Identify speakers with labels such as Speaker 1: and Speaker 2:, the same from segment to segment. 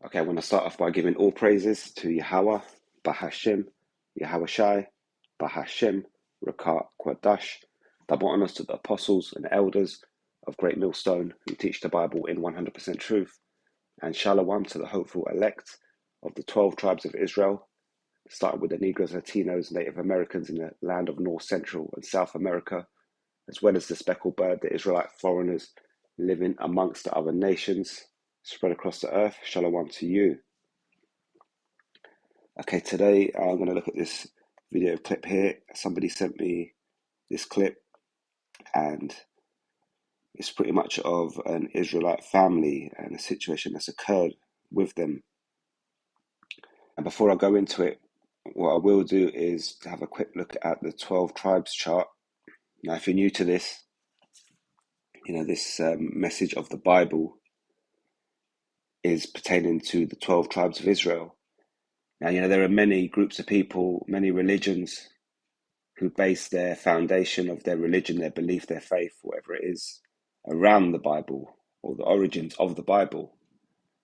Speaker 1: Okay, I want to start off by giving all praises to Yahweh, Bahashim, Yahweh Shai, Bahashim, Rakat Kwadash. Double honors to the apostles and elders of Great Millstone who teach the Bible in 100% truth, and Shalom to the hopeful elect of the 12 tribes of Israel, starting with the Negroes, Latinos, Native Americans in the land of North, Central, and South America, as well as the speckled bird, the Israelite foreigners living amongst the other nations spread across the earth. Shalom to you. Okay, today I'm going to look at this video clip here. Somebody sent me this clip, and it's pretty much of an Israelite family and a situation that's occurred with them. And before I go into it, what I will do is to have a quick look at the 12 tribes chart. Now, if you're new to this, this message of the Bible is pertaining to the 12 tribes of Israel. Now, there are many groups of people, many religions who base their foundation of their religion, their belief, their faith, whatever it is, around the Bible or the origins of the Bible,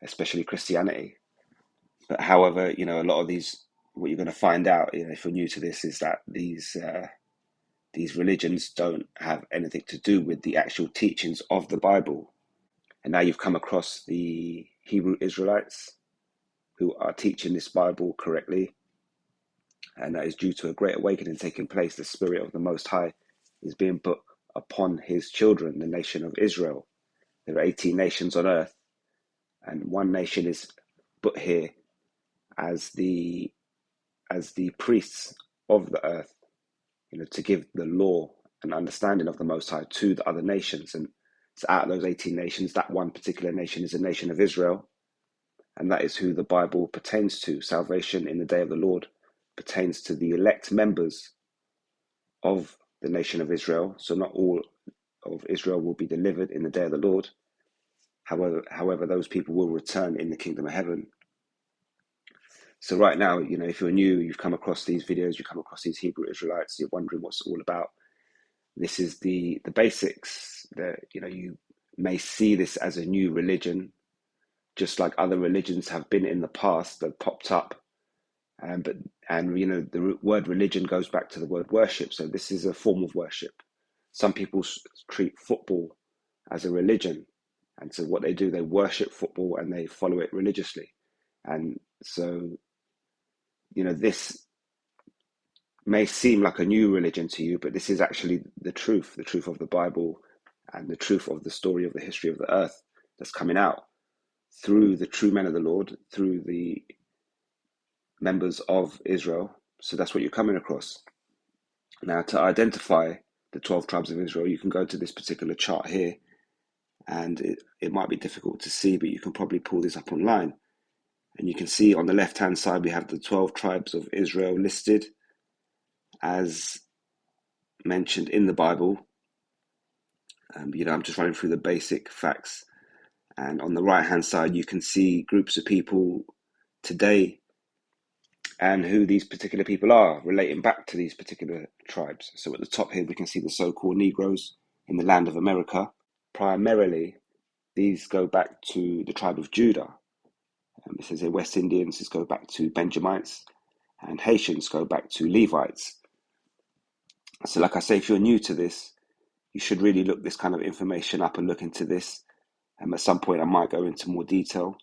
Speaker 1: especially Christianity. But however, a lot of these, what you're going to find out, if you're new to this, is that these religions don't have anything to do with the actual teachings of the Bible. And now you've come across the Hebrew Israelites who are teaching this Bible correctly, and that is due to a great awakening taking place. The Spirit of the Most High is being put upon his children, the nation of Israel. There are 18 nations on earth, and one nation is put here as the priests of the earth, to give the law and understanding of the Most High to the other nations. And so out of those 18 nations, that one particular nation is the nation of Israel, and that is who the Bible pertains to. Salvation in the day of the Lord pertains to the elect members of the nation of Israel. So not all of Israel will be delivered in the day of the Lord. However, those people will return in the kingdom of heaven. So right now, if you're new, you've come across these videos, you come across these Hebrew Israelites, you're wondering what's it all about. This is the basics. That you may see this as a new religion, just like other religions have been in the past that popped up. The word religion goes back to the word worship. So this is a form of worship. Some people treat football as a religion. And so what they do, they worship football and they follow it religiously. And so, this may seem like a new religion to you, but this is actually the truth of the Bible and the truth of the story of the history of the earth that's coming out through the true men of the Lord, through the members of Israel. So that's what you're coming across. Now, to identify the 12 tribes of Israel, you can go to this particular chart here, and it might be difficult to see, but you can probably pull this up online. And you can see on the left-hand side, we have the 12 tribes of Israel listed as mentioned in the Bible. I'm just running through the basic facts. And on the right-hand side, you can see groups of people today and who these particular people are relating back to these particular tribes. So at the top here, we can see the so-called Negroes in the land of America. Primarily, these go back to the tribe of Judah. This is West Indians, this go back to Benjamites, and Haitians go back to Levites. So like I say, if you're new to this, you should really look this kind of information up and look into this. At some point, I might go into more detail.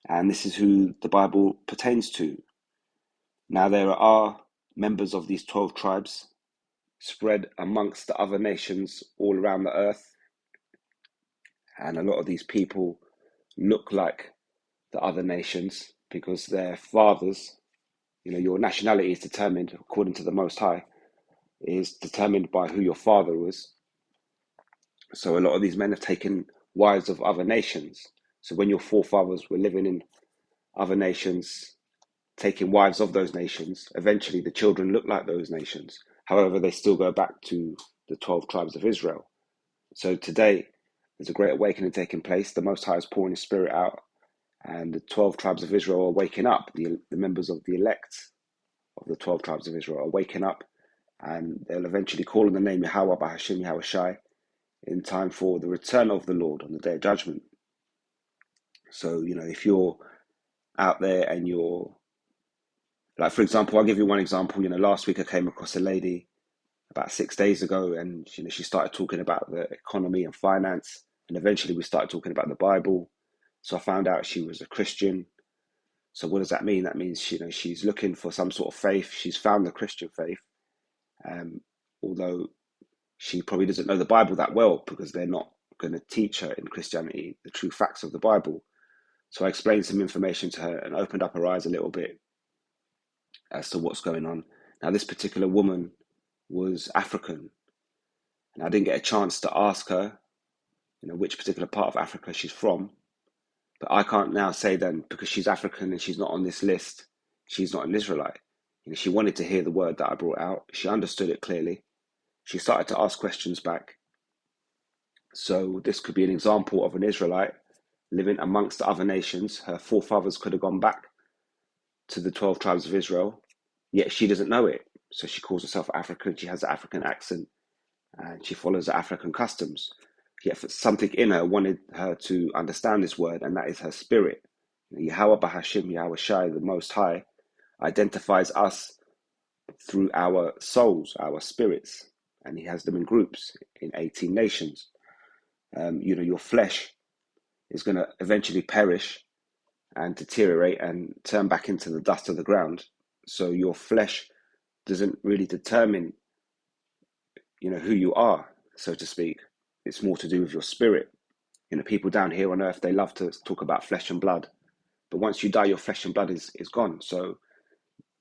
Speaker 1: And this is who the Bible pertains to. Now, there are members of these 12 tribes spread amongst the other nations all around the earth. And a lot of these people look like the other nations because their fathers, your nationality is determined, according to the Most High, is determined by who your father was. So a lot of these men have taken wives of other nations. So when your forefathers were living in other nations, taking wives of those nations, eventually the children look like those nations. However, they still go back to the 12 tribes of Israel. So today, there's a great awakening taking place. The Most High is pouring his spirit out, and the 12 tribes of Israel are waking up. The members of the elect of the 12 tribes of Israel are waking up, and they'll eventually call on the name Yahweh, Bahashim, Yahweh Shai, in time for the return of the Lord on the day of judgment. So, if you're out there and you're like, for example, I'll give you one example. Last week I came across a lady about 6 days ago, and she started talking about the economy and finance, and eventually we started talking about the Bible. So I found out she was a Christian. So what does that mean? That means she's looking for some sort of faith. She's found the Christian faith, although she probably doesn't know the Bible that well because they're not going to teach her in Christianity the true facts of the Bible. So I explained some information to her and opened up her eyes a little bit as to what's going on. Now, this particular woman was African, and I didn't get a chance to ask her, which particular part of Africa she's from. But I can't now say then, because she's African and she's not on this list, she's not an Israelite. She wanted to hear the word that I brought out. She understood it clearly. She started to ask questions back. So this could be an example of an Israelite living amongst the other nations. Her forefathers could have gone back to the 12 tribes of Israel, yet she doesn't know it. So she calls herself African. She has an African accent and she follows the African customs. Yet something in her wanted her to understand this word, and that is her spirit. Yahweh Bahashim, Yahweh Shai, the Most High, identifies us through our souls, our spirits, and he has them in groups in 18 nations. Your flesh is going to eventually perish and deteriorate and turn back into the dust of the ground. So your flesh doesn't really determine, who you are, so to speak. It's more to do with your spirit. People down here on earth, they love to talk about flesh and blood. But once you die, your flesh and blood is gone. So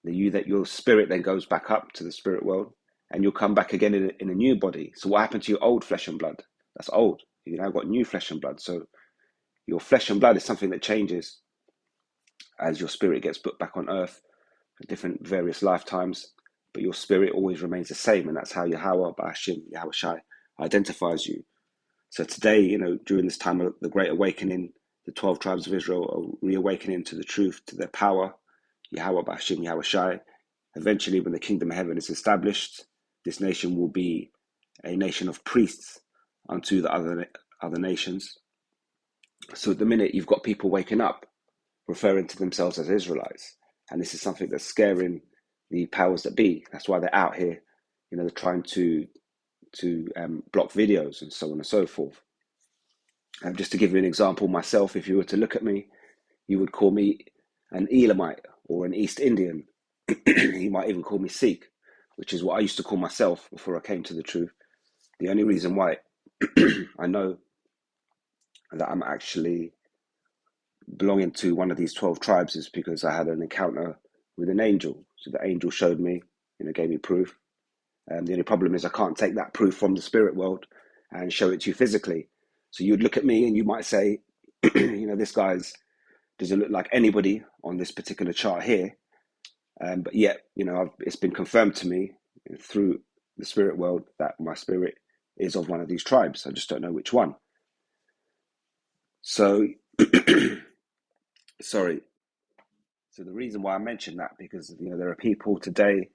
Speaker 1: your spirit then goes back up to the spirit world, and you'll come back again in a new body. So what happened to your old flesh and blood? That's old. You now got new flesh and blood. So your flesh and blood is something that changes as your spirit gets put back on earth for different various lifetimes. But your spirit always remains the same, and that's how Yahweh Ba'ashim, Yahweh Shai, identifies you. So today, during this time of the Great Awakening, the 12 tribes of Israel are reawakening to the truth, to their power, Yahweh Ba'ashim, Yahweh Shai. Eventually, when the kingdom of heaven is established, this nation will be a nation of priests unto the other nations. So at the minute, you've got people waking up, referring to themselves as Israelites. And this is something that's scaring the powers that be. That's why they're out here, they're trying to block videos and so on and so forth. Just to give you an example, myself, if you were to look at me, you would call me an Elamite or an East Indian. You might even call me Sikh, which is what I used to call myself before I came to the truth. The only reason why I know that I'm actually belonging to one of these 12 tribes is because I had an encounter with an angel. So the angel showed me, gave me proof. The only problem is I can't take that proof from the spirit world and show it to you physically. So you'd look at me and you might say, this guy's doesn't look like anybody on this particular chart here. But yet, it's been confirmed to me through the spirit world that my spirit is of one of these tribes. I just don't know which one. So, sorry. So the reason why I mentioned that, because, there are people today,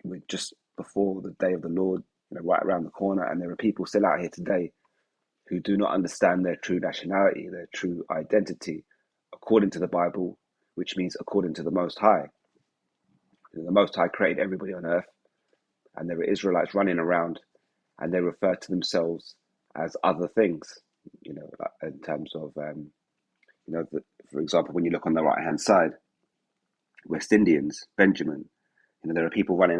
Speaker 1: we're just before the day of the Lord, right around the corner, and there are people still out here today who do not understand their true nationality, their true identity, according to the Bible, which means according to the Most High. The Most High created everybody on earth, and there are Israelites running around, and they refer to themselves as other things, in terms of, for example, when you look on the right-hand side, West Indians, Benjamin, there are people running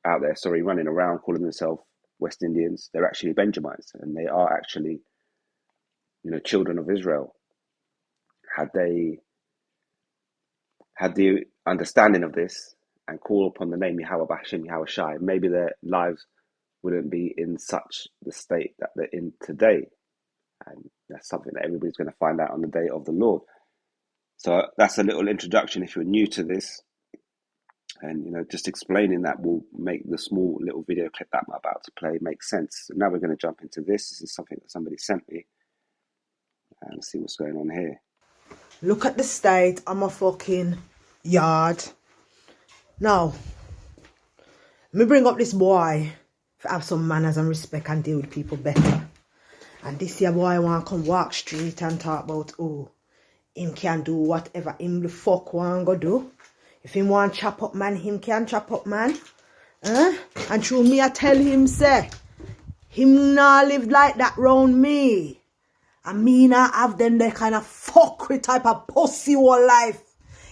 Speaker 1: running around calling themselves West Indians. They're actually Benjamites, and they are actually, children of Israel. Had they had the understanding of this and call upon the name Yahweh Bashim, Yahweh Shai, maybe their lives wouldn't be in such the state that they're in today. And that's something that everybody's going to find out on the day of the Lord. So that's a little introduction if you're new to this. And, just explaining that will make the small little video clip that I'm about to play make sense. So now we're going to jump into this. This is something that somebody sent me. And see what's going on here.
Speaker 2: Look at the state of my fucking yard. Now, let me bring up this boy to have some manners and respect and deal with people better. And this here boy want to come walk street and talk about, oh, him can do whatever him the fuck want go do. If him want chop up man, him can chop up man. And through me I tell him say, him not live like that round me. And me not have them that kind of fuckery type of pussy whole life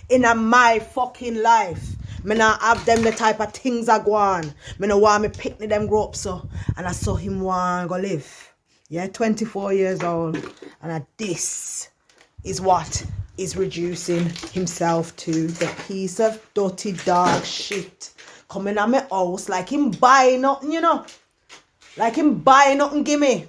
Speaker 2: in a my fucking life. Me not have them the type of things I go on. Me no want me picnic them grow up so. And I saw him want go live. Yeah, 24 years old. And this is what is reducing himself to, the piece of dirty dog shit. Coming at my house like him buy nothing, you know. Like him buy nothing, gimme.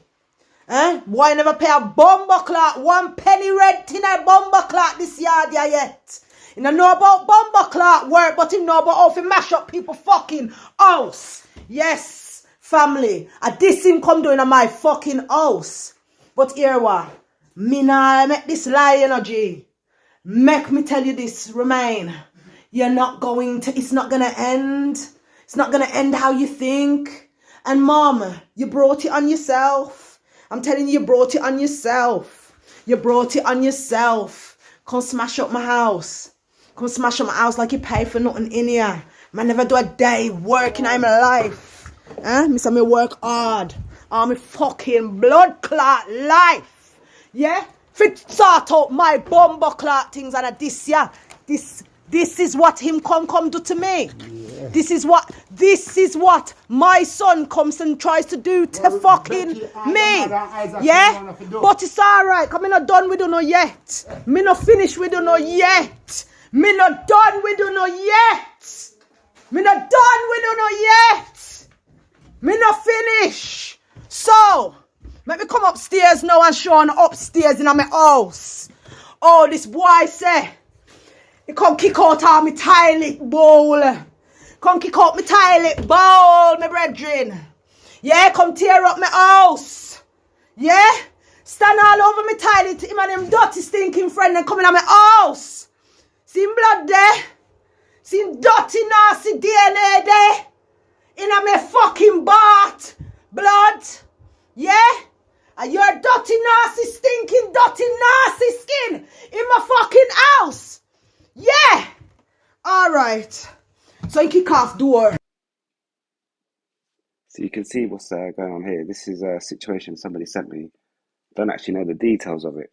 Speaker 2: Boy never pay a bumper clock, 1 penny rent in a bumper clock this yard yet. He don't know about bumper clock work, but he know about how to mash up people fucking house. Yes, family. This him come doing in my fucking house. But here what? Me nah make this lie energy. Make me tell you this, Remain. You're not going to, it's not gonna end. It's not gonna end how you think. And mom, you brought it on yourself. I'm telling you, you brought it on yourself. You brought it on yourself. Come smash up my house. Come smash up my house like you pay for nothing in here. Man never do a day working in my life. Me say me work hard. On me fucking blood clot life. Yeah? Fit sort out my bumper clot things and this year. This is what him come do to me. Yeah. This is what my son comes and tries to do to fucking me. Yeah? But it's alright, cause me not done with you no yet. Me not finished with you no yet. Me not done with you no yet. Me not done with you no yet. Me not finish. So, let me come upstairs now and show on upstairs in my house. Oh, this boy say, he come kick out all my toilet bowl. Come kick out my toilet bowl, my brethren. Yeah, come tear up my house. Yeah? Stand all over my toilet, him and them dirty stinking friend and coming at my house. See him blood there? See him dirty nasty DNA there? In a my fucking bath. Blood. Yeah? And your dirty nasty stinking dirty nasty skin in my fucking house. Yeah. Alright. So you kick off door.
Speaker 1: So you can see what's going on here. This is a situation somebody sent me. Don't actually know the details of it.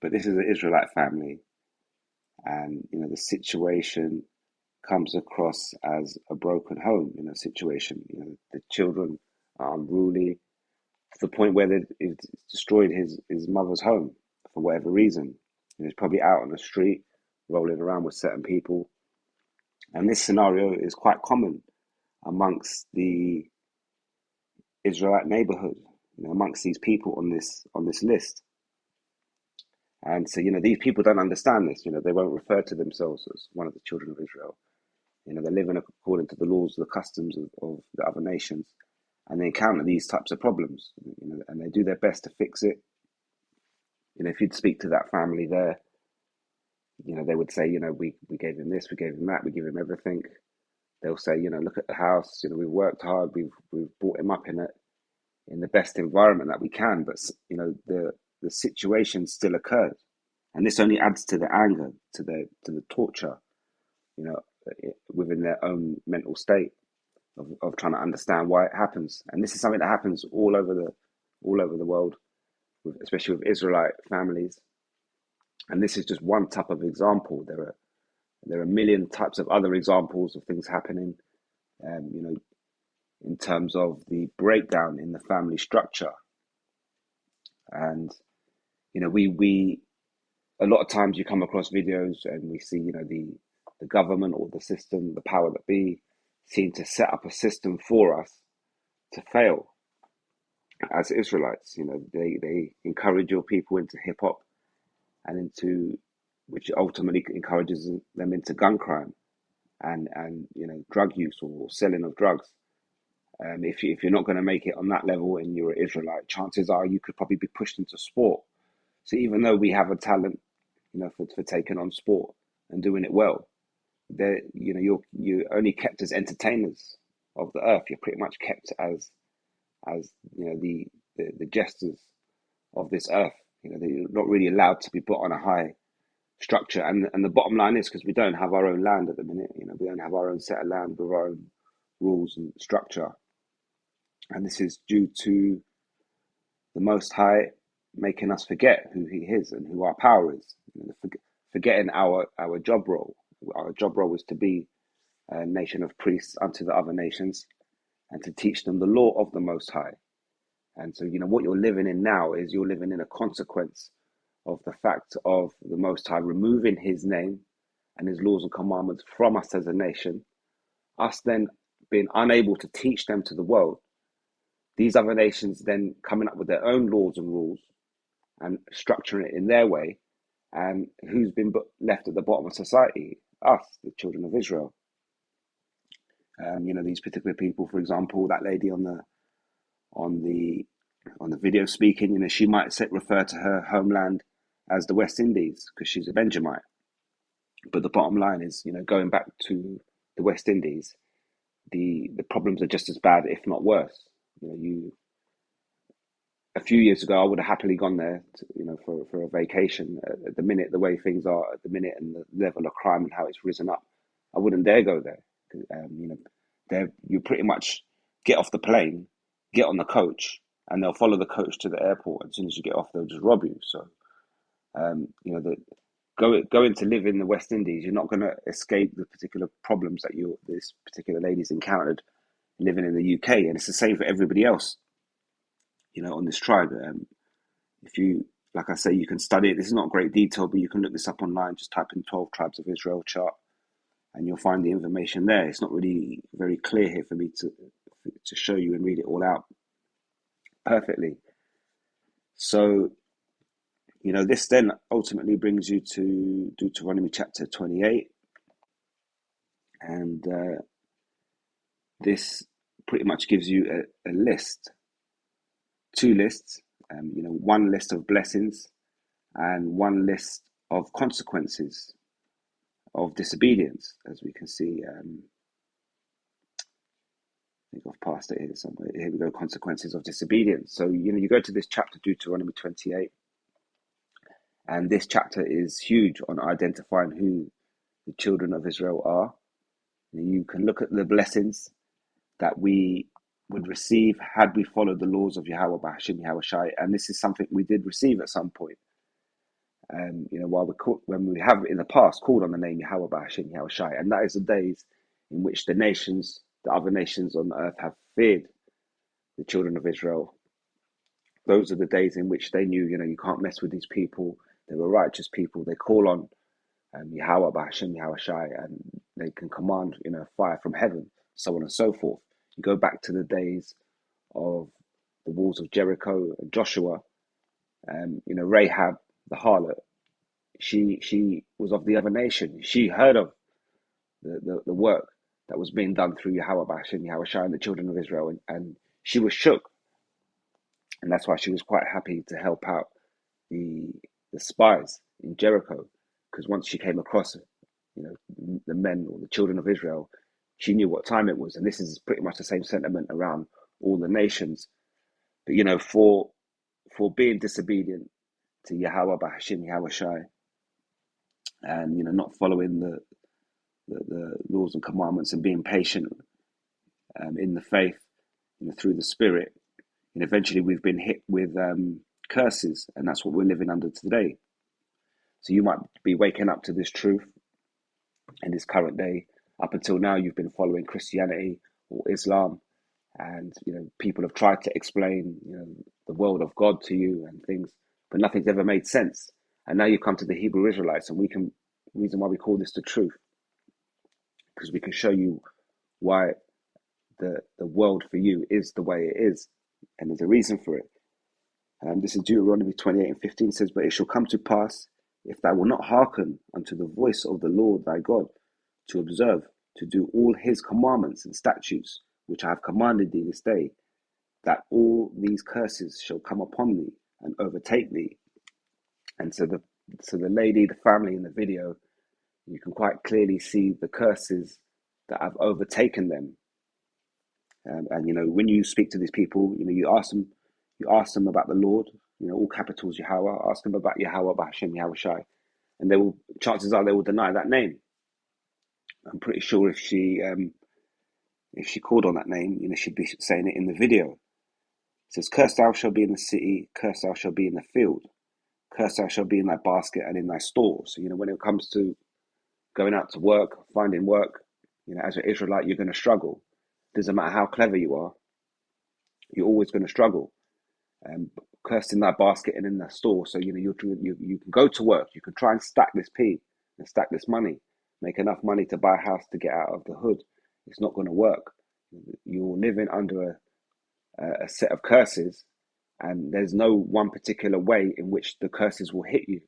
Speaker 1: But this is an Israelite family. And, you know, the situation comes across as a broken home, you know, situation. You know, the children are unruly to the point where they've destroyed his mother's home for whatever reason. And he's probably out on the street, rolling around with certain people. And this scenario is quite common amongst the Israelite neighborhood, you know, amongst these people on this list. And so, you know, these people don't understand this. You know, they won't refer to themselves as one of the children of Israel. You know, they're living according to the laws, the customs of the other nations, and they encounter these types of problems. You know, and they do their best to fix it. You know, if you'd speak to that family there, you know, they would say, you know, we gave him this, we gave him that, we give him everything. They'll say, you know, look at the house. You know, we've worked hard. We've brought him up in the best environment that we can. But you know, the situation still occurs, and this only adds to the anger, to the torture. You know, within their own mental state of trying to understand why it happens. And this is something that happens all over the world, especially with Israelite families. And this is just one type of example. There are a million types of other examples of things happening. You know, in terms of the breakdown in the family structure. And you know, we a lot of times you come across videos and we see, you know, the government or the system, the power that be, seem to set up a system for us to fail as Israelites. You know, they encourage your people into hip hop and into, which ultimately encourages them into gun crime and you know, drug use or selling of drugs. If you're not going to make it on that level and you're an Israelite, chances are you could probably be pushed into sport. So even though we have a talent, you know, for taking on sport and doing it well, there, you know, you're only kept as entertainers of the earth. You're pretty much kept as you know, the jesters of this earth. they're not really allowed to be put on a high structure. And the bottom line is because we don't have our own land at the minute. We don't have our own set of land with our own rules and structure. And this is due to the Most High making us forget who He is and who our power is. Forgetting our job role. Our job role is to be a nation of priests unto the other nations and to teach them the law of the Most High. And so, what you're living in now is you're living in a consequence of the fact of the Most High removing His name and His laws and commandments from us as a nation, us then being unable to teach them to the world, these other nations then coming up with their own laws and rules and structuring it in their way. And who's been left at the bottom of society? Us, the children of Israel. These particular people, for example, that lady on the video speaking, she might refer to her homeland as the West Indies because she's a Benjamite. But the bottom line is, going back to the West Indies, the problems are just as bad, if not worse. A few years ago, I would have happily gone there, for a vacation. At the minute, the way things are at the minute, and the level of crime and how it's risen up, I wouldn't dare go there. There you pretty much get off the plane, get on the coach, and they'll follow the coach to the airport. As soon as you get off, they'll just rob you. So, going to live in the West Indies, you're not going to escape the particular problems that this particular lady's encountered living in the UK, and it's the same for everybody else. On this tribe. If you, like I say, you can study it. This is not great detail, but you can look this up online. Just type in 12 Tribes of Israel chart, and you'll find the information there. It's not really very clear here for me to show you and read it all out perfectly. So, this then ultimately brings you to Deuteronomy chapter 28. And this pretty much gives you a list, two lists, one list of blessings and one list of consequences of disobedience, as we can see. I think I've passed it here somewhere. Here we go, consequences of disobedience. So, you go to this chapter, Deuteronomy 28, and this chapter is huge on identifying who the children of Israel are. You can look at the blessings that we would receive had we followed the laws of Yahweh B'Hashem Yahweh Shai, and this is something we did receive at some point. When we have in the past called on the name Yahweh B'Hashem Yahweh Shai, and that is the days in which the other nations on earth have feared the children of Israel. Those are the days in which they knew, you can't mess with these people. They were righteous people. They call on Yahweh B'Hashem Yahweh Shai, and they can command, fire from heaven, so on and so forth. You go back to the days of the walls of Jericho and Joshua, Rahab, the harlot, she was of the other nation. She heard of the work that was being done through Yahweh B'Hashem Yahweh Shai and the children of Israel, and she was shook. And that's why she was quite happy to help out the spies in Jericho, because once she came across, the men or the children of Israel, she knew what time it was. And this is pretty much the same sentiment around all the nations. But for being disobedient to Yahweh B'Hashem Yahweh Shai, and not following the laws and commandments and being patient in the faith, through the Spirit, and eventually we've been hit with curses, and that's what we're living under today. So you might be waking up to this truth in this current day. Up until now, you've been following Christianity or Islam, and people have tried to explain the world of God to you and things, but nothing's ever made sense. And now you come to the Hebrew Israelites, and reason why we call this the truth, because we can show you why the world for you is the way it is, and there's a reason for it. This is Deuteronomy 28:15 says, "But it shall come to pass, if thou wilt not hearken unto the voice of the Lord thy God, to observe, to do all his commandments and statutes, which I have commanded thee this day, that all these curses shall come upon thee and overtake thee." And so the lady, the family in the video, you can quite clearly see the curses that have overtaken them. And when you speak to these people, you ask them about the Lord, all capitals Yahweh, ask them about Yahweh, Bahashem, Yahweh Shai, and they will, chances are they will deny that name. I'm pretty sure if she called on that name, she'd be saying it in the video. It says, "Cursed thou shalt be in the city, cursed thou shalt be in the field, cursed thou shalt be in thy basket and in thy store." So, when it comes to going out to work, finding work, as an Israelite, you're going to struggle. Doesn't matter how clever you are, you're always going to struggle. Cursed in thy basket and in thy store. So, you can go to work, you can try and stack this P and stack this money, make enough money to buy a house to get out of the hood. It's not going to work. You're living under a set of curses, and there's no one particular way in which the curses will hit you.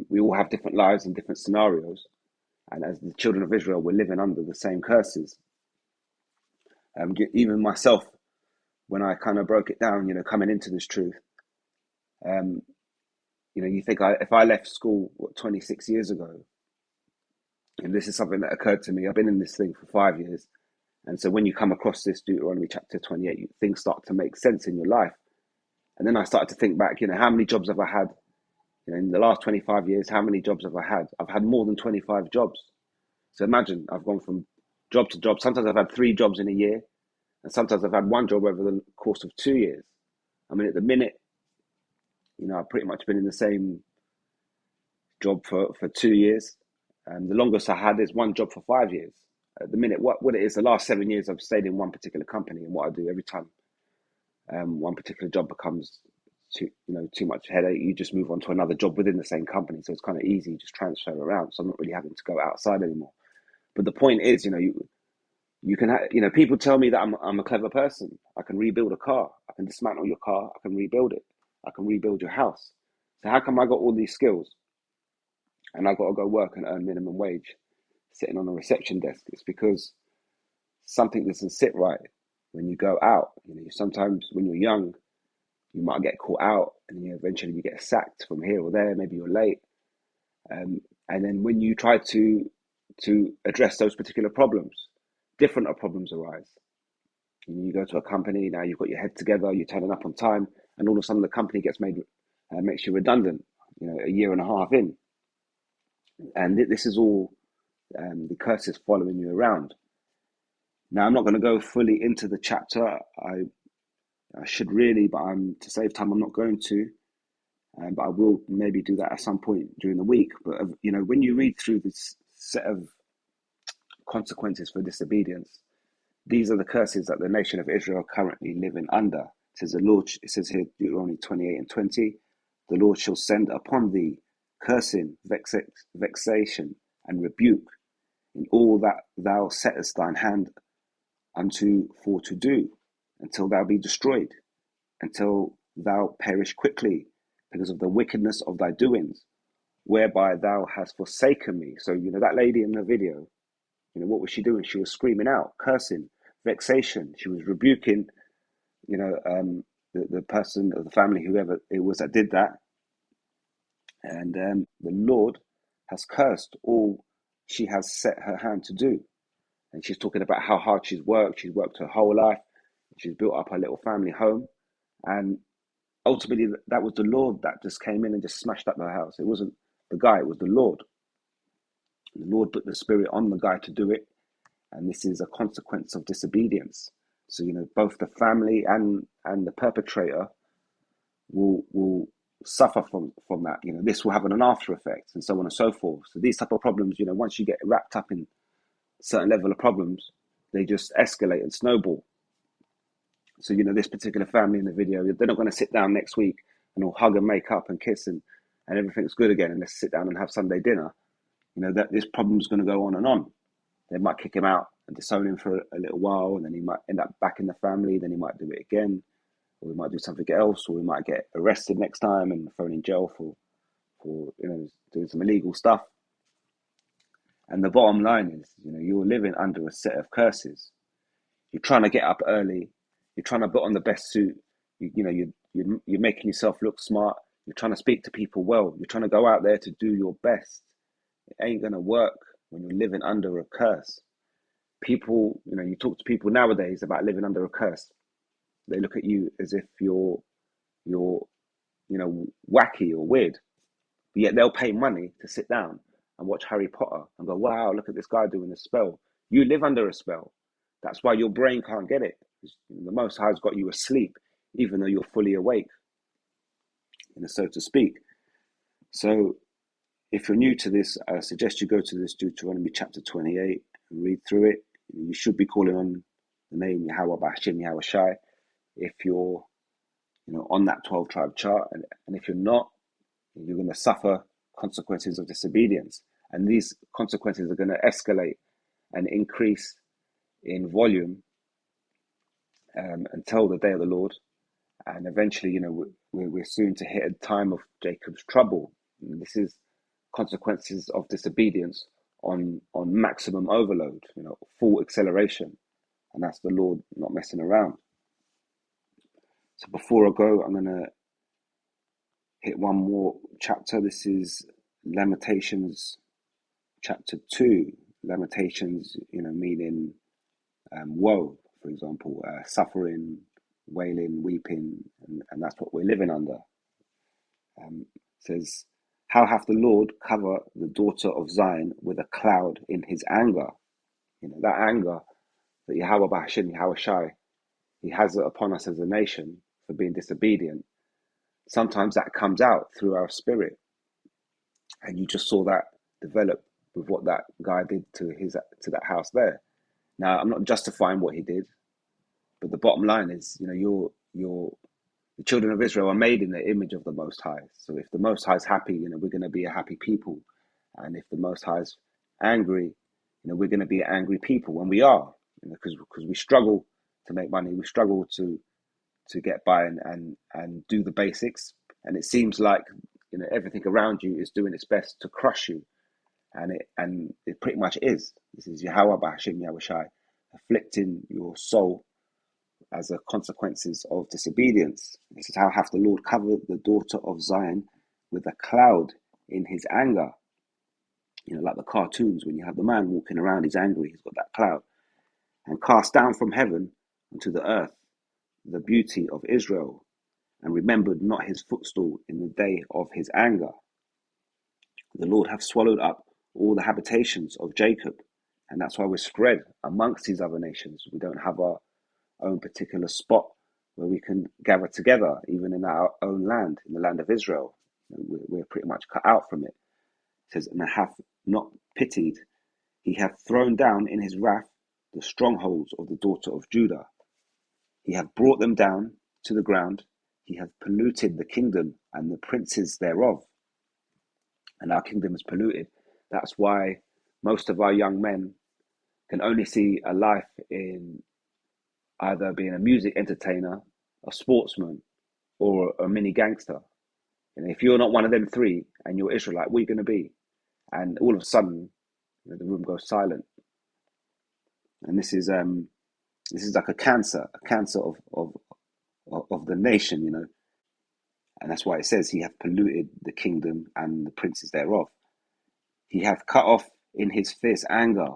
Speaker 1: We all have different lives and different scenarios, and as the children of Israel, we're living under the same curses. Even myself, when I kind of broke it down, coming into this truth, you think if I left school 26 years ago, and this is something that occurred to me, I've been in this thing for 5 years. And so when you come across this Deuteronomy chapter 28, things start to make sense in your life. And then I started to think back, how many jobs have I had? In the last 25 years, how many jobs have I had? I've had more than 25 jobs. So imagine, I've gone from job to job. Sometimes I've had 3 jobs in a year, and sometimes I've had 1 job over the course of 2 years. I mean, at the minute, I've pretty much been in the same job for 2 years. The longest I had is 1 job for 5 years. At the minute, what it is, the last 7 years I've stayed in one particular company, and what I do every time one particular job becomes too much headache, you just move on to another job within the same company. So it's kind of easy, you just transfer around. So I'm not really having to go outside anymore. But the point is, you can people tell me that I'm a clever person. I can rebuild a car. I can dismantle your car. I can rebuild it. I can rebuild your house. So how come I got all these skills and I got to go work and earn minimum wage, sitting on a reception desk? It's because something doesn't sit right when you go out. Sometimes when you're young, you might get caught out, and eventually you get sacked from here or there. Maybe you're late, and then when you try to address those particular problems, different problems arise. You go to a company, now you've got your head together, you're turning up on time, and all of a sudden the company makes you redundant. A year and a half in, and this is all the curses following you around. Now, I'm not going to go fully into the chapter. I should really, but to save time, I'm not going to. But I will maybe do that at some point during the week. But when you read through this set of consequences for disobedience, these are the curses that the nation of Israel are currently living under. It says here, Deuteronomy 28 and 20, the Lord shall send upon thee cursing, vexation, and rebuke in all that thou settest thine hand unto for to do, until thou be destroyed, until thou perish quickly, because of the wickedness of thy doings, whereby thou hast forsaken me. So, that lady in the video, what was she doing? She was screaming out, cursing, vexation. She was rebuking, the person of the family, whoever it was that did that. And the Lord has cursed all she has set her hand to do. And she's talking about how hard she's worked. She's worked her whole life. She's built up her little family home. And ultimately, that was the Lord that just came in and just smashed up her house. It wasn't the guy, it was the Lord. The Lord put the spirit on the guy to do it. And this is a consequence of disobedience. So, both the family and the perpetrator will suffer from that. This will have an after effect, and so on and so forth. So these type of problems, once you get wrapped up in a certain level of problems, they just escalate and snowball. So, this particular family in the video, they're not going to sit down next week and all hug and make up and kiss and everything's good again, and let's sit down and have Sunday dinner. That this problem's going to go on and on. They might kick him out and disown him for a little while, and then he might end up back in the family, then he might do it again, or we might do something else, or we might get arrested next time and thrown in jail for doing some illegal stuff. And the bottom line is, you're living under a set of curses. You're trying to get up early. You're trying to put on the best suit. You're making yourself look smart. You're trying to speak to people well. You're trying to go out there to do your best. It ain't going to work when you're living under a curse. People, you talk to people nowadays about living under a curse. They look at you as if you're you're, wacky or weird. But yet they'll pay money to sit down and watch Harry Potter and go, wow, look at this guy doing a spell. You live under a spell. That's why your brain can't get it. The Most High's got you asleep, even though you're fully awake, so to speak. So if you're new to this, I suggest you go to this Deuteronomy chapter 28 and read through it. You should be calling on the name Yahweh Bashim Yahweh Shai if you're on that 12 tribe chart. And if you're not, you're going to suffer consequences of disobedience. And these consequences are going to escalate and increase in volume until the day of the Lord. And eventually, we're soon to hit a time of Jacob's trouble. And this is consequences of disobedience on maximum overload, full acceleration. And that's the Lord not messing around. So before I go, I'm going to hit one more chapter. This is Lamentations chapter 2. Lamentations, meaning woe, for example, suffering, wailing, weeping, and that's what we're living under. Says, how hath the Lord cover the daughter of Zion with a cloud in his anger? That anger that Yahweh B'Hashem, Yahweh Shai, he has it upon us as a nation for being disobedient. Sometimes that comes out through our spirit. And you just saw that develop with what that guy did to that house there. Now, I'm not justifying what he did, but the bottom line is, the children of Israel are made in the image of the Most High. So if the Most High is happy, we're going to be a happy people. And if the Most High is angry, we're going to be an angry people. And we are, because we struggle to make money. We struggle to get by and do the basics. And it seems like, everything around you is doing its best to crush you. And it pretty much is. This is Yahweh B'Hashem Yahweh Shai, afflicting your soul as a consequences of disobedience. This is how hath the Lord covered the daughter of Zion with a cloud in his anger. Like the cartoons, when you have the man walking around, he's angry, he's got that cloud. And cast down from heaven unto the earth the beauty of Israel, and remembered not his footstool in the day of his anger. The Lord hath swallowed up all the habitations of Jacob, and that's why we're spread amongst these other nations. We don't have our own particular spot where we can gather together, even in our own land, in the land of Israel. We're pretty much cut out from it. It says, and hath not pitied, he hath thrown down in his wrath the strongholds of the daughter of Judah. He hath brought them down to the ground. He hath polluted the kingdom and the princes thereof. And our kingdom is polluted. That's why most of our young men can only see a life in either being a music entertainer, a sportsman, or a mini gangster. And if you're not one of them three and you're Israelite, what are you going to be? And all of a sudden, the room goes silent. And this is like a cancer of the nation, And that's why it says he hath polluted the kingdom and the princes thereof. He hath cut off in his fierce anger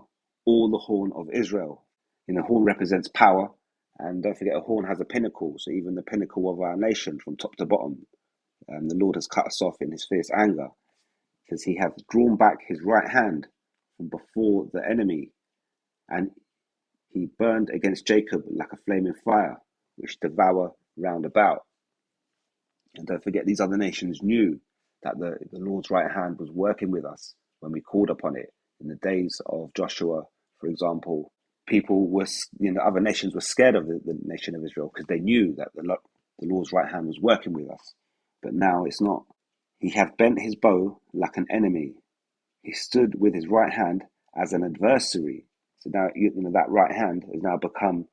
Speaker 1: all the horn of Israel. Horn represents power. And don't forget, a horn has a pinnacle. So even the pinnacle of our nation from top to bottom, the Lord has cut us off in his fierce anger. Because he hath drawn back his right hand from before the enemy. And he burned against Jacob like a flaming fire, which devour round about. And don't forget, these other nations knew that the Lord's right hand was working with us when we called upon it. In the days of Joshua, for example, people were, other nations were scared of the nation of Israel because they knew that the Lord's right hand was working with us. But now it's not. He hath bent his bow like an enemy. He stood with his right hand as an adversary. So now, that right hand has now become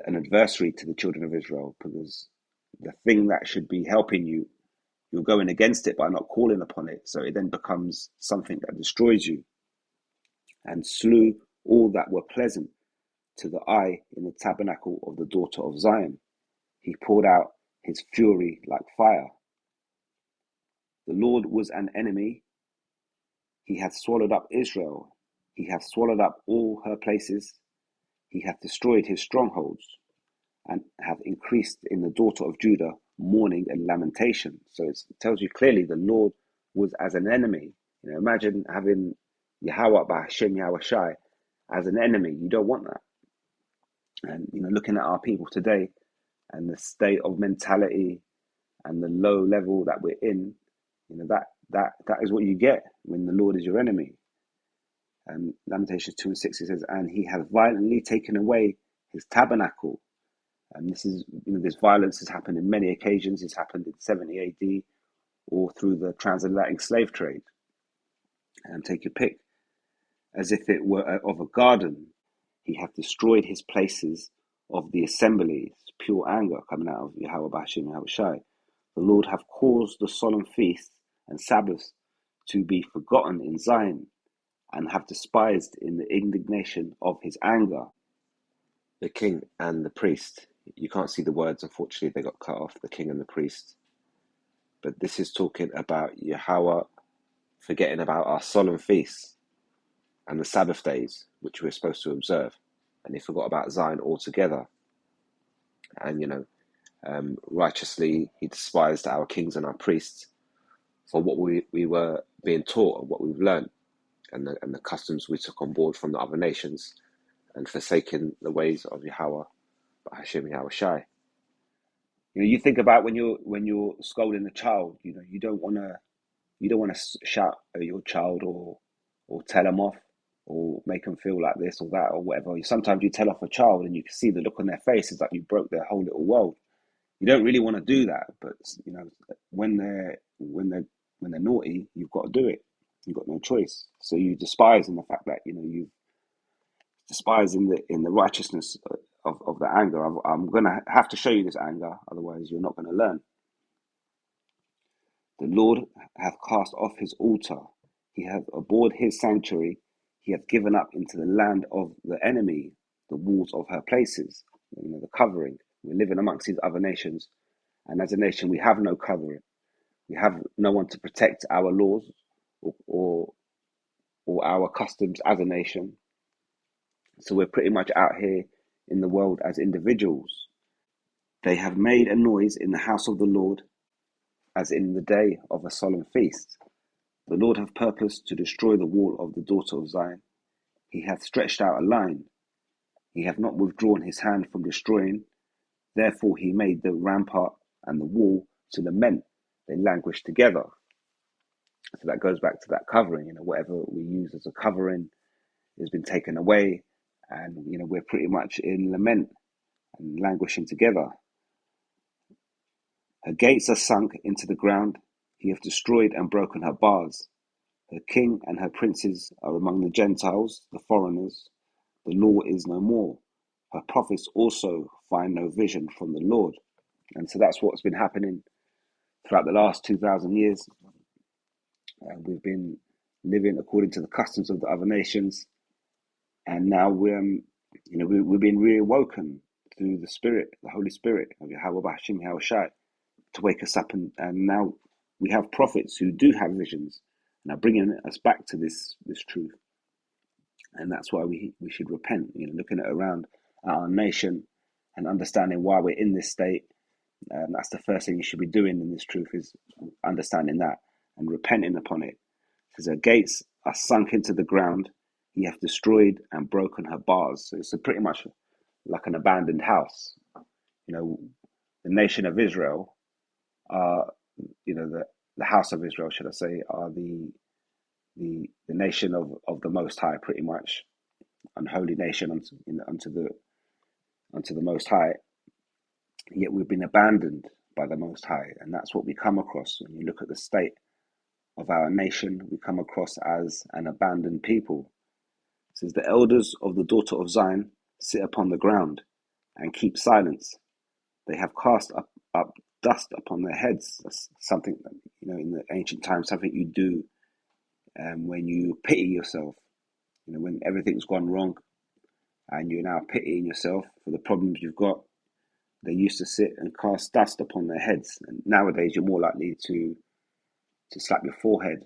Speaker 1: an adversary to the children of Israel, because the thing that should be helping you, you're going against it by not calling upon it. So it then becomes something that destroys you. And slew all that were pleasant to the eye in the tabernacle of the daughter of Zion. He poured out his fury like fire. The Lord was an enemy. He hath swallowed up Israel. He hath swallowed up all her places. He hath destroyed his strongholds, and hath increased in the daughter of Judah mourning and lamentation. So it tells you clearly the Lord was as an enemy. Imagine having Yahweh by Hashem Yahweh Shai as an enemy. You don't want that. And looking at our people today and the state of mentality and the low level that we're in, that is what you get when the Lord is your enemy. And Lamentations 2:6 it says, and he has violently taken away his tabernacle. And this is, this violence has happened in many occasions. It's happened in 70 AD or through the transatlantic slave trade. And take your pick. As if it were of a garden, he hath destroyed his places of the assemblies. Pure anger coming out of Yahweh Bashim Yahweh Shai. The Lord hath caused the solemn feasts and Sabbaths to be forgotten in Zion, and have despised in the indignation of his anger.
Speaker 3: The king and the priest. You can't see the words, unfortunately, they got cut off, the king and the priest. But this is talking about Yahweh forgetting about our solemn feasts and the Sabbath days, which we're supposed to observe. And he forgot about Zion altogether. And, righteously, he despised our kings and our priests for what we were being taught and what we've learned, and the customs we took on board from the other nations, and forsaken the ways of Yahweh, Hashem Yahweh Shai.
Speaker 1: You think about when you're scolding a child. You don't want to shout at your child or tell them off or make them feel like this or that or whatever. Sometimes you tell off a child and you can see the look on their face. It's like you broke their whole little world. You don't really want to do that, but when they're naughty, you've got to do it. You've got no choice. So you despise in the fact that you despise in the righteousness of the anger. I'm gonna have to show you this anger, otherwise you're not going to learn. The Lord hath cast off his altar; he hath abhorred his sanctuary; he hath given up into the land of the enemy the walls of her places. The covering. We're living amongst these other nations, and as a nation, we have no covering. We have no one to protect our laws or our customs as a nation. So we're pretty much out here in the world as individuals. They have made a noise in the house of the Lord, as in the day of a solemn feast. The Lord hath purposed to destroy the wall of the daughter of Zion. He hath stretched out a line. He hath not withdrawn his hand from destroying. Therefore he made the rampart and the wall to lament. They languish together. So that goes back to that covering. Whatever we use as a covering has been taken away, and we're pretty much in lament and languishing together. Her gates are sunk into the ground. He hath destroyed and broken her bars. Her king and her princes are among the Gentiles, the foreigners. The law is no more. Her prophets also find no vision from the Lord. And so that's what's been happening throughout the last 2,000 years. We've been living according to the customs of the other nations, and now we're being reawoken through the Spirit, the Holy Spirit of Yahweh Bashim Yahweh Shai, to wake us up, and now we have prophets who do have visions and are bringing us back to this truth. And that's why we should repent. Looking at around our nation and understanding why we're in this state. That's the first thing you should be doing in this truth, is understanding that and repenting upon it. It says her gates are sunk into the ground. He hath destroyed and broken her bars. So it's pretty much like an abandoned house. The nation of Israel are, the house of Israel, should I say, are the nation of the Most High, pretty much, unholy nation unto the Most High. Yet we've been abandoned by the Most High, and that's what we come across when you look at the state of our nation. We come across as an abandoned people. It says the elders of the daughter of Zion sit upon the ground and keep silence. They have cast up dust upon their heads. That's something that, in the ancient times, something you do when you pity yourself. When everything's gone wrong and you're now pitying yourself for the problems you've got. They used to sit and cast dust upon their heads. And nowadays, you're more likely to slap your forehead.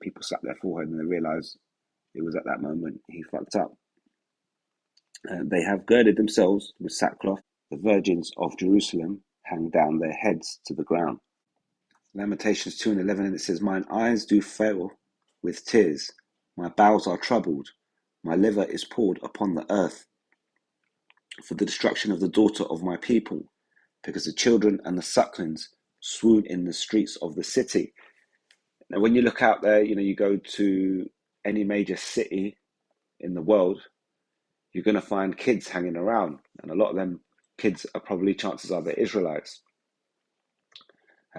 Speaker 1: People slap their forehead and they realize it was at that moment he fucked up. They have girded themselves with sackcloth, the virgins of Jerusalem, hang down their heads to the ground. Lamentations 2:11, and it says, "Mine eyes do fail with tears, my bowels are troubled, my liver is poured upon the earth, for the destruction of the daughter of my people, because the children and the sucklings swoon in the streets of the city." Now, when you look out there, you go to any major city in the world, you're going to find kids hanging around. And a lot of them kids are probably, chances are, they're Israelites.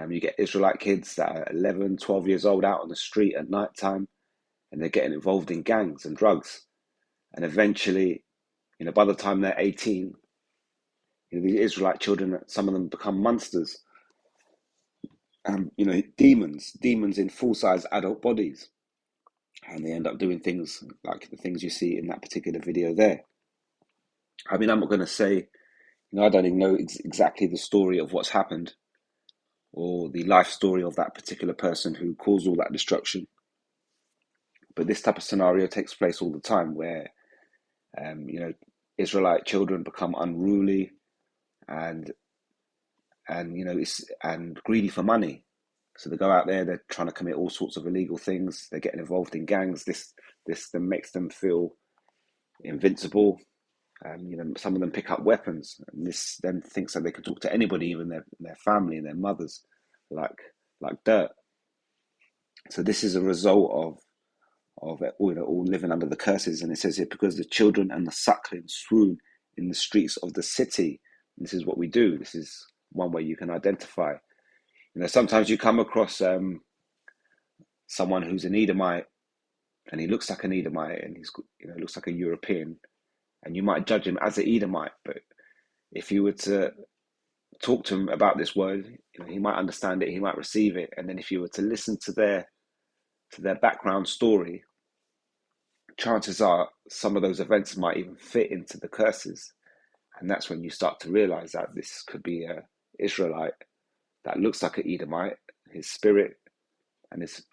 Speaker 1: You get Israelite kids that are 11, 12 years old out on the street at night time, and they're getting involved in gangs and drugs. And eventually, by the time they're 18, the Israelite children, some of them become monsters. Demons in full-size adult bodies. And they end up doing things like the things you see in that particular video there. I mean, I'm not going to say, I don't even know exactly the story of what's happened or the life story of that particular person who caused all that destruction. But this type of scenario takes place all the time where, Israelite children become unruly and greedy for money. So they go out there, they're trying to commit all sorts of illegal things. They're getting involved in gangs. This then makes them feel invincible. Some of them pick up weapons, and this then thinks that they can talk to anybody, even their family and their mothers, like dirt. So this is a result of all living under the curses. And it says here, because the children and the suckling swoon in the streets of the city. And this is what we do. This is one way you can identify. Sometimes you come across someone who's an Edomite, and he looks like an Edomite, and he's looks like a European, and you might judge him as an Edomite. But if you were to talk to him about this word, he might understand it, he might receive it. And then if you were to listen to their background story, chances are some of those events might even fit into the curses. And that's when you start to realize that this could be an Israelite that looks like an Edomite. His spirit and his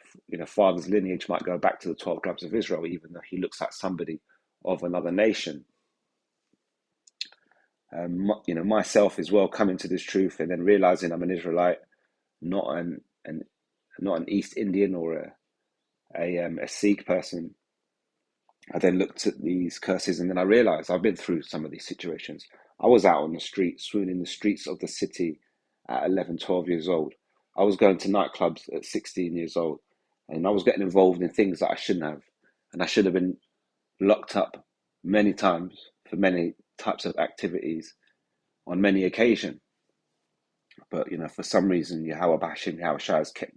Speaker 1: father's lineage might go back to the 12 tribes of Israel, even though he looks like somebody of another nation. Myself as well, coming to this truth and then realizing I'm an Israelite, not an East Indian or a Sikh person. I then looked at these curses, and then I realized I've been through some of these situations. I was out on the street, swooning in the streets of the city at 11, 12 years old. I was going to nightclubs at 16 years old, and I was getting involved in things that I shouldn't have. And I should have been locked up many times for many types of activities on many occasions. But, for some reason, Yahweh Bashim, Yahweh Shai has kept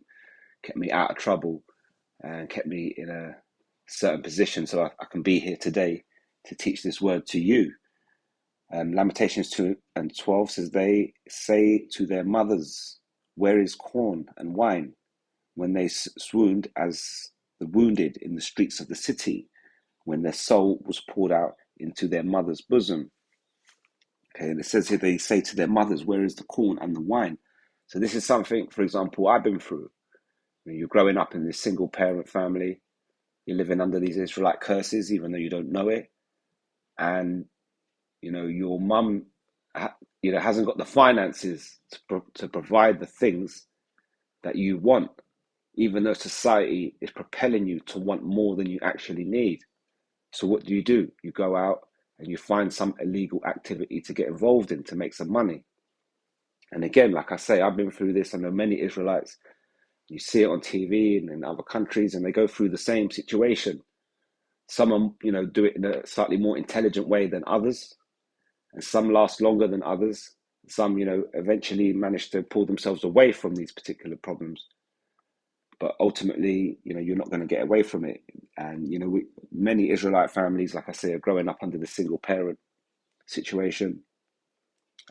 Speaker 1: me out of trouble and kept me in a certain position so I can be here today to teach this word to you. Lamentations 2:12 says, "They say to their mothers, where is corn and wine? When they swooned as the wounded in the streets of the city, when their soul was poured out into their mother's bosom." Okay, and it says here, they say to their mothers, where is the corn and the wine? So this is something, for example, I've been through. You're growing up in this single parent family. You're living under these Israelite curses, even though you don't know it. And, your mum, hasn't got the finances to provide the things that you want, even though society is propelling you to want more than you actually need. So what do? You go out and you find some illegal activity to get involved in to make some money. And again, like I say, I've been through this. I know many Israelites. You see it on TV and in other countries, and they go through the same situation. Some, do it in a slightly more intelligent way than others, and some last longer than others. Some, eventually manage to pull themselves away from these particular problems. But ultimately, you're not going to get away from it. And, many Israelite families, like I say, are growing up under the single parent situation.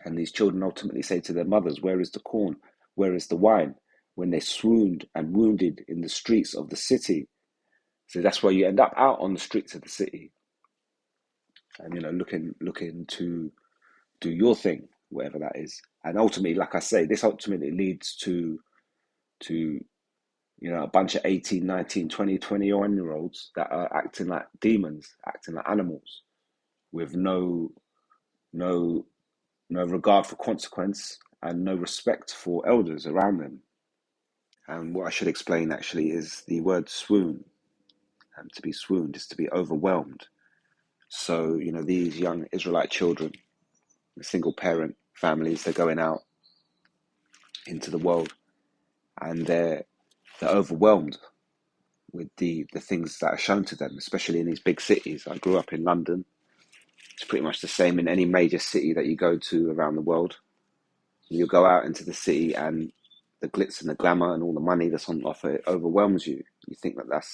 Speaker 1: And these children ultimately say to their mothers, where is the corn? Where is the wine? When they swooned and wounded in the streets of the city. So that's where you end up, out on the streets of the city. And, looking to do your thing, whatever that is. And ultimately, like I say, this ultimately leads to a bunch of 18, 19, 20, 21-year-olds that are acting like demons, acting like animals, with no regard for consequence, and no respect for elders around them. And what I should explain actually is the word swoon. To be swooned is to be overwhelmed. So, these young Israelite children, single parent families, they're going out into the world and they're overwhelmed with the things that are shown to them, especially in these big cities. I grew up in London. It's pretty much the same in any major city that you go to around the world. You go out into the city and the glitz and the glamour and all the money that's on offer, it overwhelms you. You think that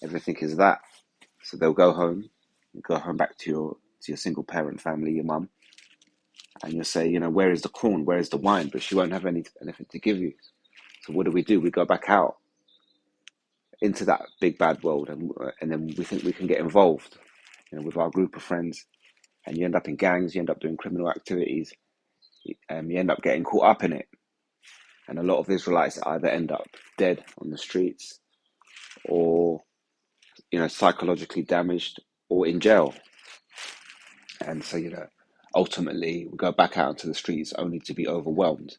Speaker 1: everything is that. So they'll go home, back to your single parent family, your mum, and you'll say, where is the corn? Where is the wine? But she won't have anything to give you. So what do? We go back out into that big bad world, and then we think we can get involved, with our group of friends, and you end up in gangs, you end up doing criminal activities, you end up getting caught up in it, and a lot of Israelites either end up dead on the streets, or psychologically damaged, or in jail. And so ultimately we go back out into the streets only to be overwhelmed.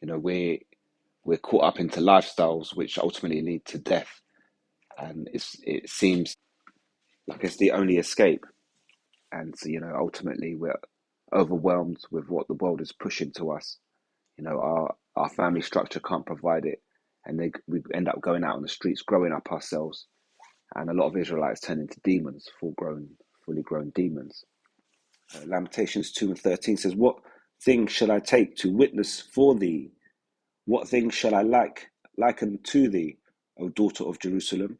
Speaker 1: We're caught up into lifestyles which ultimately lead to death, and it seems like it's the only escape. And so ultimately we're overwhelmed with what the world is pushing to us. Our family structure can't provide it, and we end up going out on the streets, growing up ourselves, and a lot of Israelites turn into demons, fully grown demons. Lamentations 2:13 says, "What thing shall I take to witness for thee? What thing shall I liken to thee, O daughter of Jerusalem?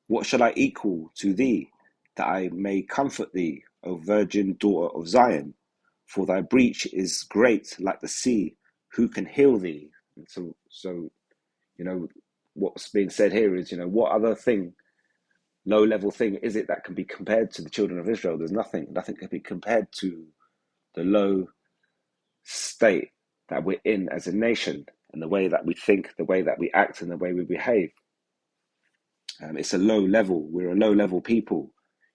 Speaker 1: What shall I equal to thee, that I may comfort thee, O virgin daughter of Zion? For thy breach is great like the sea. Who can heal thee?" And so what's being said here is, what other thing, low-level thing, is it that can be compared to the children of Israel? There's nothing. Nothing can be compared to the low state that we're in as a nation, and the way that we think, the way that we act, and the way we behave. It's a low level. We're a low level people.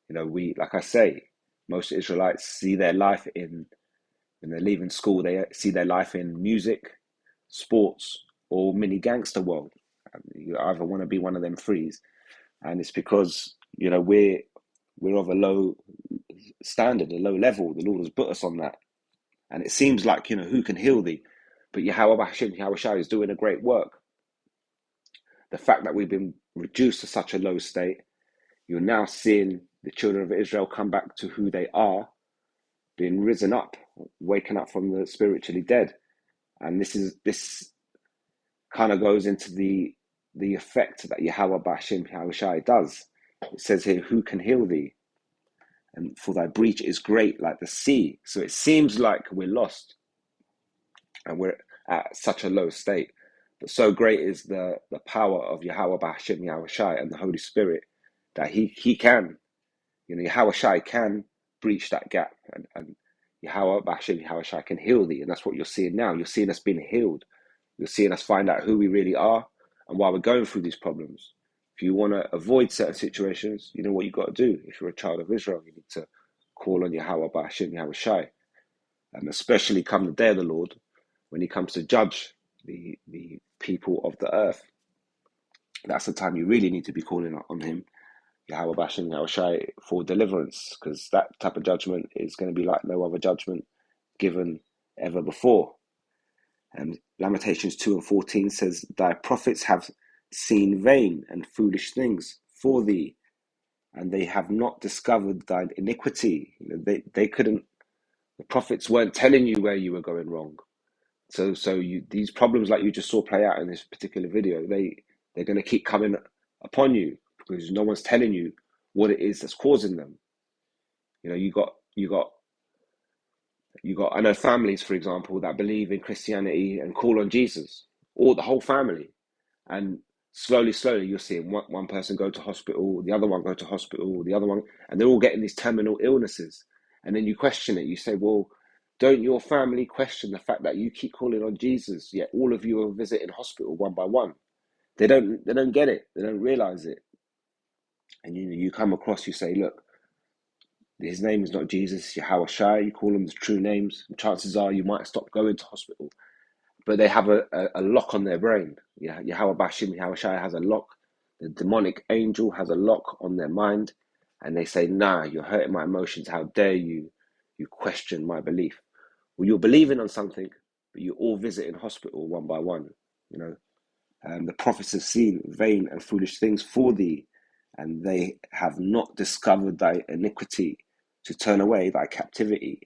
Speaker 1: Like I say, most Israelites see their life when they're leaving school, they see their life in music, sports, or mini gangster world. You either want to be one of them threes, and it's because we're of a low standard, a low level. The Lord has put us on that, and it seems like who can heal thee? But Yahweh Hashem Yahushua is doing a great work. The fact that we've been reduced to such a low state, you're now seeing the children of Israel come back to who they are, being risen up, waking up from the spiritually dead. And this kind of goes into the effect that Yahweh Hashem Yahushua does. It says here, "Who can heal thee? And for thy breach is great like the sea." So it seems like we're lost and we're at such a low state. But so great is the power of Yahweh Hashem Yahushua and the Holy Spirit that he can, Yahushua can breach that gap, and Yahweh Hashem Yahushua can heal thee. And that's what you're seeing now. You're seeing us being healed. You're seeing us find out who we really are and why we're going through these problems. If you want to avoid certain situations, you know what you've got to do. If you're a child of Israel, you need to call on Yahweh Hashem Yahushua. And especially come the day of the Lord, when he comes to judge the people of the earth. That's the time you really need to be calling on him, Yahweh Hashem Yahushua, for deliverance, because that type of judgment is going to be like no other judgment given ever before. And Lamentations 2:14 says, "Thy prophets have seen vain and foolish things for thee, and they have not discovered thine iniquity." They couldn't. The prophets weren't telling you where you were going wrong. So these problems, like you just saw play out in this particular video, they're going to keep coming upon you because no one's telling you what it is that's causing them. You got I know families, for example, that believe in Christianity and call on Jesus, or the whole family, and slowly you're seeing one person go to hospital, the other one go to hospital, the other one, and they're all getting these terminal illnesses. And then you question it. You say, well, don't your family question the fact that you keep calling on Jesus, yet all of you are visiting hospital one by one? They don't get it. They don't realize it. And you come across, you say, look,
Speaker 3: his name is not Jesus, Yahweh Shai, you call them the true names, and chances are you might stop going to hospital. But they have a lock on their brain. Yeah, Yahweh Bashim, Yahweh Shai has a lock. The demonic angel has a lock on their mind. And they say, nah, you're hurting my emotions. How dare you question my belief? Well, you're believing on something, but you're all visiting hospital one by one. You know, the prophets have seen vain and foolish things for thee, and they have not discovered thy iniquity to turn away thy captivity,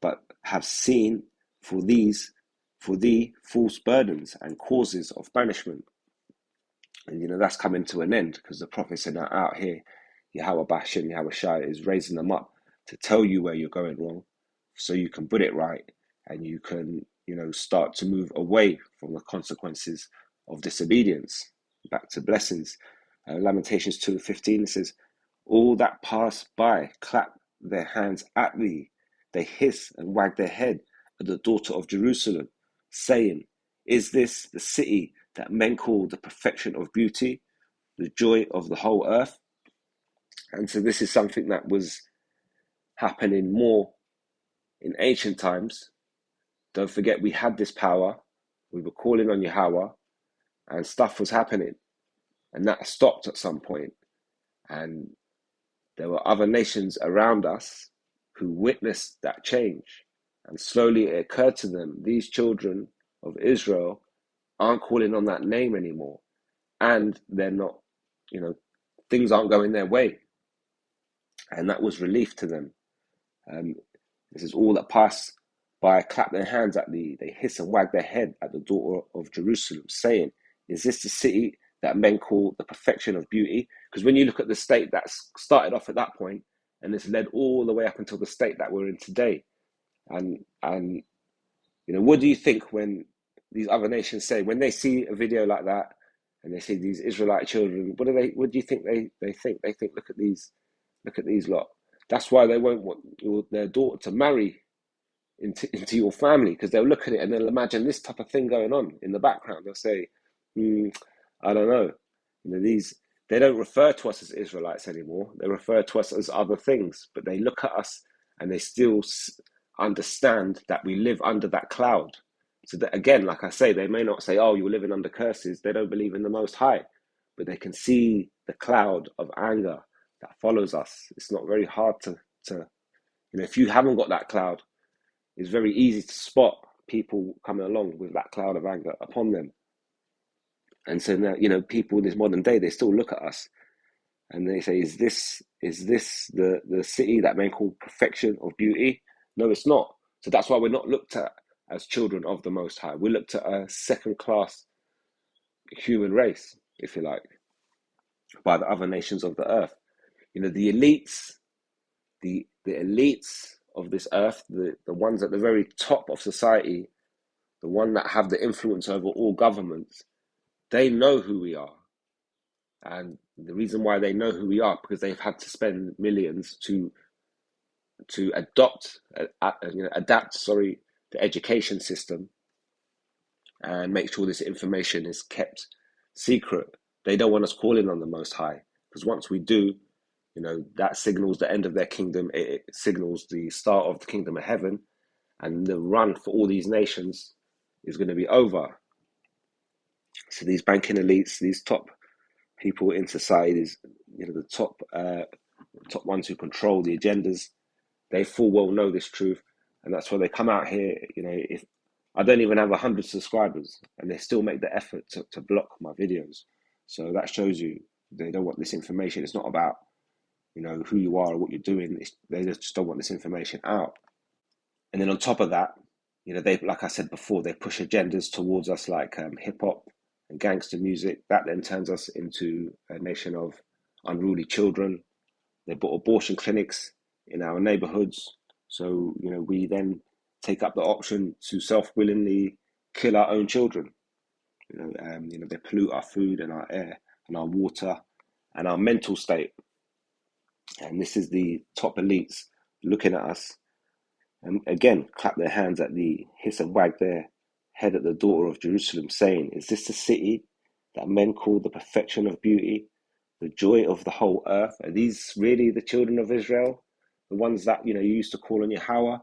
Speaker 3: but have seen for thee false burdens and causes of banishment. And you know that's coming to an end because the prophets are now out here. Yahweh Bashem, Yahweh Shai is raising them up to tell you where you're going wrong, so you can put it right and you can, you know, start to move away from the consequences of disobedience back to blessings. Lamentations 2:15 says, "All that pass by clap their hands at thee; they hiss and wag their head at the daughter of Jerusalem, saying, Is this the city that men call the perfection of beauty, the joy of the whole earth?" And so this is something that was happening more in ancient times. Don't forget, we had this power. We were calling on Yahweh, and stuff was happening. And that stopped at some point. And there were other nations around us who witnessed that change. And slowly it occurred to them, these children of Israel aren't calling on that name anymore. And they're not, you know, things aren't going their way. And that was relief to them. This is all that pass by clap their hands at thee, they hiss and wag their head at the daughter of Jerusalem, saying, Is this the city that men call the perfection of beauty? Because when you look at the state that's started off at that point, and it's led all the way up until the state that we're in today. And you know, what do you think when these other nations say, when they see a video like that and they see these Israelite children, what do you think they think? They think, look at these lot. That's why they won't want their daughter to marry into your family, because they'll look at it and they'll imagine this type of thing going on in the background. They'll say, I don't know. You know, they don't refer to us as Israelites anymore. They refer to us as other things, but they look at us and they still understand that we live under that cloud. So that, again, like I say, they may not say, oh, you're living under curses. They don't believe in the Most High, but they can see the cloud of anger that follows us. It's not very hard to you know, if you haven't got that cloud, it's very easy to spot people coming along with that cloud of anger upon them. And so now, you know, people in this modern day, they still look at us and they say, is this the city that men call perfection of beauty? No, it's not. So that's why we're not looked at as children of the Most High. We're looked at a second-class human race, if you like, by the other nations of the earth. You know, the elites of this earth, the ones at the very top of society, the one that have the influence over all governments, they know who we are. And the reason why they know who we are, because they've had to spend millions to adapt the education system and make sure this information is kept secret. They don't want us calling on the Most High, because once we do, you know, that signals the end of their kingdom. It signals the start of the kingdom of heaven, and the run for all these nations is going to be over. So these banking elites, these top people in societies, you know, the top ones who control the agendas, they full well know this truth, and that's why they come out here. You know, if I don't even have 100 subscribers, and they still make the effort to block my videos, so that shows you they don't want this information. It's not about, you know, who you are or what you're doing. They just don't want this information out. And then on top of that, you know, they, like I said before, they push agendas towards us like hip hop and gangster music. That then turns us into a nation of unruly children. They put abortion clinics in our neighborhoods. So, you know, we then take up the option to self-willingly kill our own children. You know, they pollute our food and our air and our water and our mental state. And this is the top elites looking at us and again clap their hands at the hiss and wag their head at the daughter of Jerusalem, saying, Is this the city that men call the perfection of beauty, the joy of the whole earth? Are these really the children of Israel, the ones that, you used to call on Yahweh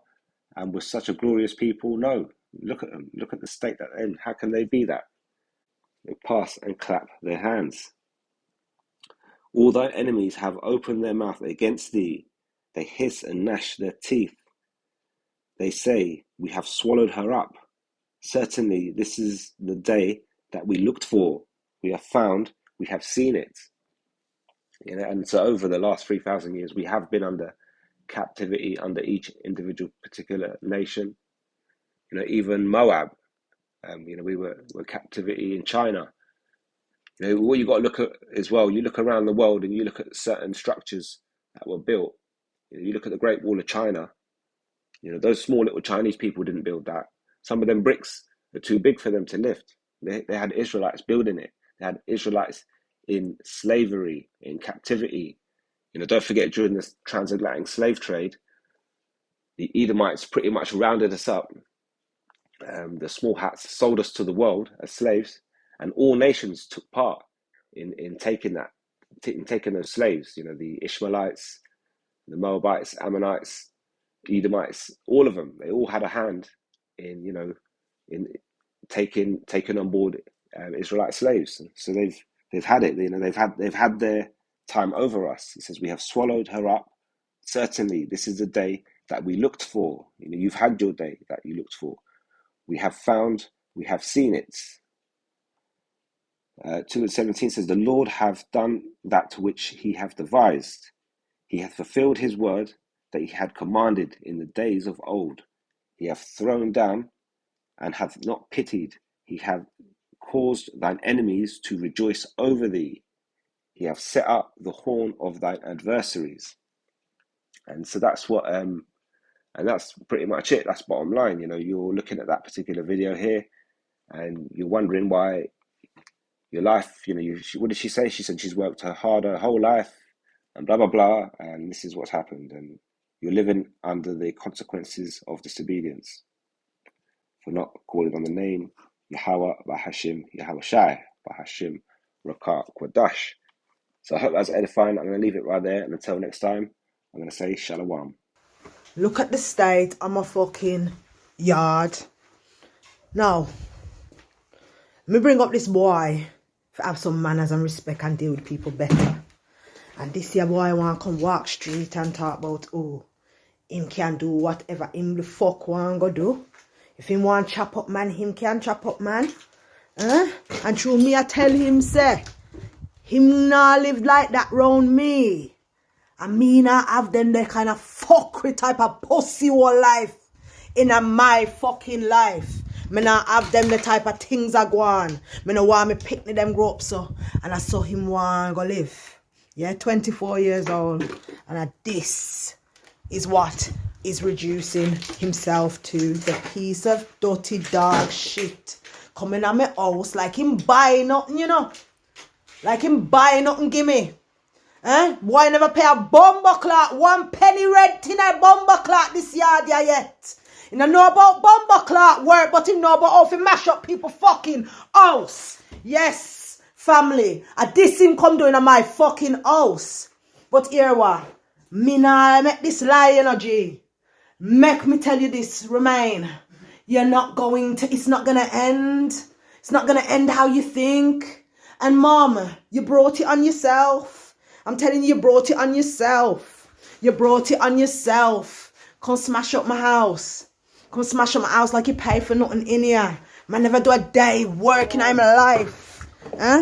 Speaker 3: and were such a glorious people. No, look at them. Look at the state that they're in. How can they be that? They pass and clap their hands. All thy enemies have opened their mouth against thee. They hiss and gnash their teeth. They say, we have swallowed her up. Certainly, this is the day that we looked for. We have found, we have seen it. And so over the last 3,000 years, we have been under captivity under each individual particular nation. Even Moab, we were captivity in China. What you got to look at as well, you look around the world and you look at certain structures that were built. You look at the Great Wall of China. Those small little Chinese people didn't build that. Some of them bricks are too big for them to lift. They had Israelites building it. They had Israelites in slavery, in captivity. Don't forget, during this transatlantic slave trade, the Edomites pretty much rounded us up. The small hats sold us to the world as slaves, and all nations took part in taking those slaves. The Ishmaelites, the Moabites, Ammonites, Edomites, all of them. They all had a hand in taking on board Israelite slaves. So they've had it. They've had their time over us. It says we have swallowed her up. Certainly, this is the day that we looked for. You've had your day that you looked for. We have found, we have seen it. 2:17 says, the Lord hath done that which he hath devised. He hath fulfilled his word that he had commanded in the days of old. He hath thrown down and hath not pitied. He hath caused thine enemies to rejoice over thee. He hath set up the horn of thine adversaries. And so that's what, and that's pretty much it. That's bottom line. You're looking at that particular video here and you're wondering why your life, what did she say? She said she's worked her whole life and blah, blah, blah. And this is what's happened. And you're living under the consequences of disobedience for not calling on the name Yahweh Bahashim Yahweh Shai Bahashim Rakah Kwadash. So I hope that's edifying. I'm going to leave it right there. And until next time, I'm going to say Shalom.
Speaker 2: Look at the state of my fucking yard. Now, let me bring up this boy to have some manners and respect and deal with people better. And this here boy want to come walk street and talk about, him can do whatever him the fuck want go do. If him want chop up man, him can chop up man. And through me I tell him, say, him not live like that round me. And me not have them the kind of fuckery type of pussy whole life in my fucking life. Me not have them the type of things I go on. Me no want me picnic them grow up so. And I saw him want go live. Yeah, 24 years old. And this is what is reducing himself to, the piece of dirty dog shit. Coming at my house like him buy nothing, Like him buy nothing, gimme. Boy never pay a bumper clock, 1 penny rent in a bumper clock this yard yet. He don't know about bumper clock work, but he know about how to mash up people fucking house. Yes, family. This him come doing in my fucking house. But here what? Me nah make this lie, G. Make me tell you this, remain. You're not going to, it's not gonna end. It's not gonna end how you think. And mom, you brought it on yourself. I'm telling you, you brought it on yourself. You brought it on yourself. Come smash up my house. Come smash up my house like you pay for nothing in here. Man never do a day working in my life.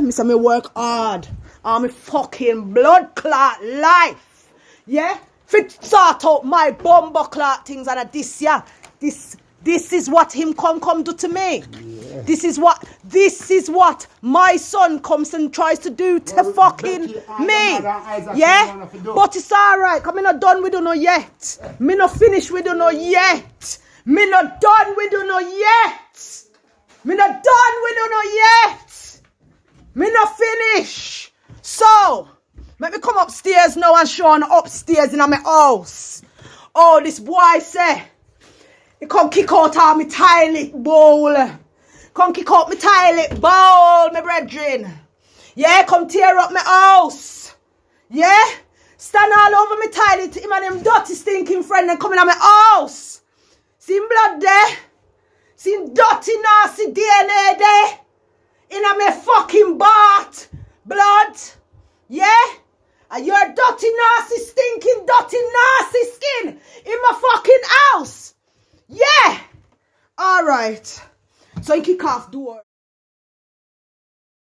Speaker 2: Me say me work hard. On me fucking blood clot life. Yeah? Fit sort out my bumper clot things and this year. This is what him come do to me. Yeah. This is what my son comes and tries to do to fucking me. Yeah? But it's alright, cause me not done with you no yet. Me not finished with you no yet. Me not done with you no yet. Me not done with you no yet. Me not finish. So, let me come upstairs now and show on upstairs in my house. Oh, this boy say, he come kick out all my toilet bowl. Come kick out my toilet bowl, my brethren. Yeah, come tear up my house. Yeah? Stand all over me toilet. Him and them dirty stinking friend and coming at my house. See him blood there. See him dirty nasty DNA there. In a me fucking bath. Blood. Yeah? And your dirty nasty stinking dirty nasty skin in my fucking house. Yeah. Alright. So you kick off door.